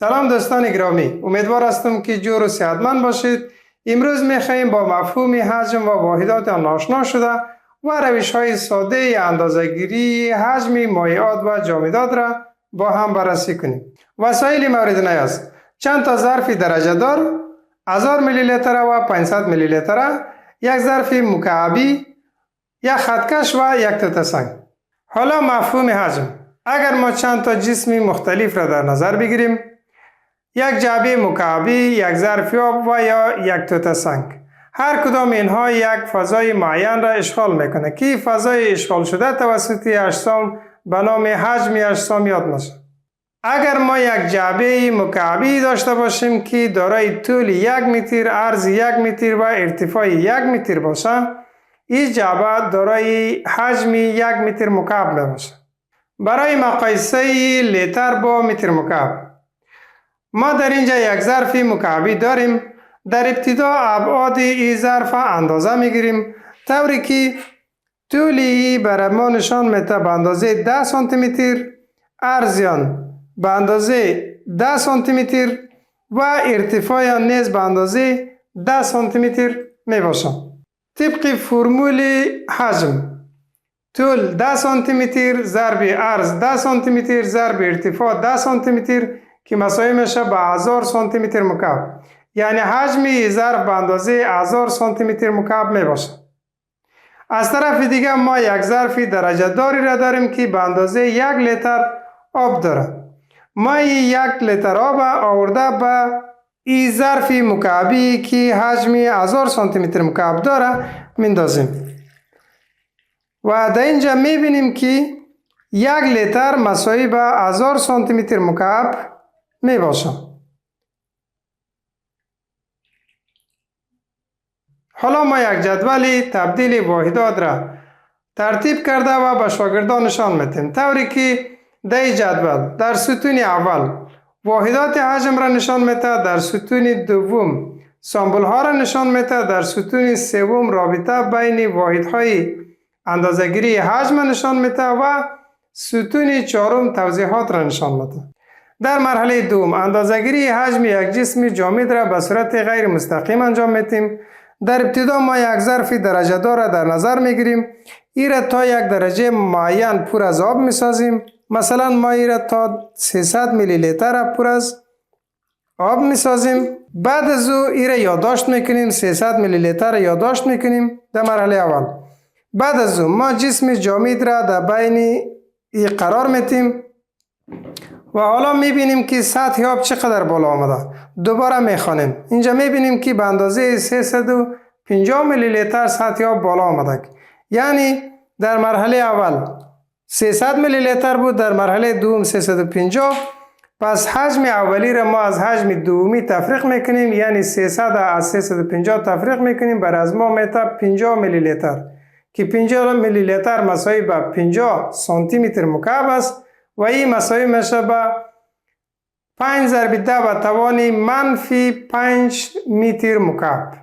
سلام دوستان گرامی، امیدوار هستم که جور و صحتمند باشید. امروز میخواهیم با مفهوم حجم و واحدات آن آشنا شده و روش های ساده اندازه‌گیری حجم مایعات و جامدات را با هم بررسی کنیم. وسایل مورد نیاز است: چند تا ظرف درجه دار 1000 میلی لیتر و 500 میلی لیتر، یک ظرف مکعبی، یک خطکش و یک توته سنگ. حالا مفهوم حجم: اگر ما چند تا جسم مختلف را در نظر بگیریم، یک جعبه مکعبی، یک ظرف آب و یا یک توته سنگ، هر کدام اینها یک فضای معین را اشغال میکنه که فضای اشغال شده توسط اجسام به نام حجم اجسام یاد میشه. اگر ما یک جعبه مکعبی داشته باشیم که دارای طول 1 متر، عرض 1 متر و ارتفاع 1 متر باشه، این جعبه دارای حجم 1 متر مکعب میباشه. برای مقایسه لیتر با متر مکعب، ما در اینجا یک ظرف مکعبی داریم. در ابتدا ابعاد این ظرف اندازه میگیریم طوری که طولی برای ما نشان میده به اندازه 10 سانتی متر، عرض به اندازه 10 سانتی متر و ارتفاع نیز به اندازه 10 سانتی متر می باشه. طبق فرمول حجم، طول 10 سانتی متر ضرب عرض 10 سانتی متر ضرب ارتفاع 10 سانتی متر که مساوی میشه به 1000 سانتی متر مکعب، یعنی حجم ظرف به اندازه 1000 سانتی متر مکعب می باشه. از طرف دیگه ما یک ظرف درجه داری را داریم که به اندازه 1 لیتر آب داره. ما 1 لیتر آب آورده به این ظرف مکعبی که حجم 1000 سانتی متر مکعب داره میندازیم و در اینجا میبینیم که 1 لیتر مساوی به 1000 سانتی متر مکعب می باشه. حالا ما یک جدول تبدیل واحدات را ترتیب کرده و به شاگردان نشان میدیم، طوری که در جدول در ستون اول واحدات حجم را نشان میده، در ستون دوم سامبل ها را نشان میده، در ستون سوم رابطه بین واحدهای اندازه‌گیری حجم نشان میده و ستون چهارم توضیحات را نشان میده. در مرحله دوم اندازه‌گیری حجم یک جسم جامد را به صورت غیر مستقیم انجام میدیم. در ابتدا ما یک ظرف درجه دار را در نظر میگیریم. این را تا یک درجه معین پر از آب میسازیم. مثلا ما این را تا 300 میلی لیتر پر از آب میسازیم. بعد از او این را یادداشت میکنیم، 300 میلی لیتر را یادداشت میکنیم در مرحله اول. بعد از او ما جسم جامد را در بین این قرار میدیم و حالا میبینیم که سطح آب چقدر بالا آمده. دوباره میخوانیم، اینجا میبینیم که به اندازه 350 میلی لیتر سطح آب بالا آمده، یعنی در مرحله اول 300 میلی لیتر بود، در مرحله دوم 350. پس حجم اولی را ما از حجم دومی تفریق میکنیم، یعنی 300 از 350 تفریق میکنیم، بر از ما میته 50 میلی لیتر که 50 میلی لیتر مساوی به 50 سانتی متر مکعب است و این مساوی میشه به 5 ضرب 10 به توان -5 متر مکعب.